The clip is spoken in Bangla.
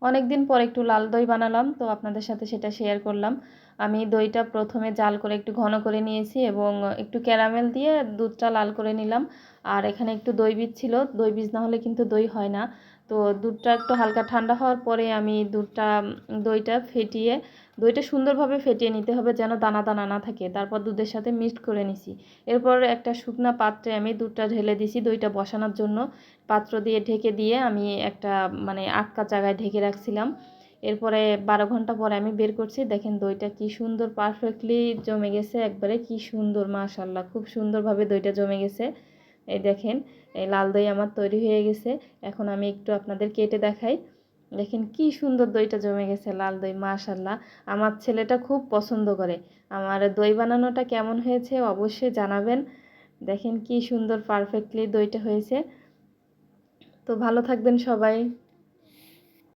অনেক দিন পর একটু লাল দই বানালাম, তো আপনাদের সাথে সেটা শেয়ার করলাম। আমি দইটা প্রথমে জাল করে একটু ঘন করে নিয়েছি এবং একটু ক্যারামেল দিয়ে দুধটা লাল করে নিলাম। আর এখানে একটু দই বীজ ছিল, দই বীজ না হলে কিন্তু দই হয় না। তো দুধটা একটু হালকা ঠান্ডা হওয়ার পরে আমি দইটা ফেটিয়ে, দইটা সুন্দরভাবে ফেটিয়ে নিতে হবে যেন দানা দানা না থাকে। তারপর দুধের সাথে মিক্সড করে নিছি। এরপর একটা শুকনা পাত্রে আমি দুধটা ঢেলে দিছি দইটা বসানোর জন্য। পাত্র দিয়ে ঢেকে দিয়ে আমি একটা আটকা জায়গায় ঢেকে রাখছিলাম। এরপরে 12 ঘন্টা পরে আমি বের করছি, দেখেন দইটা কি সুন্দর পারফেক্টলি জমে গেছে, একবারে কি সুন্দর, মাশাআল্লাহ খুব সুন্দরভাবে দইটা জমে গেছে। এই দেখেন, এই লাল দই আমার তৈরি হয়ে গেছে। এখন আমি একটু আপনাদের কেটে দেখাই। দেখেন কি সুন্দর দইটা জমে গেছে, লাল দই, মাশাআল্লাহ। আমার ছেলেটা খুব পছন্দ করে। আমার দই বানানোটা কেমন হয়েছে অবশ্যই জানাবেন। দেখেন কি সুন্দর পারফেক্টলি দইটা হয়েছে। তো ভালো থাকবেন সবাই।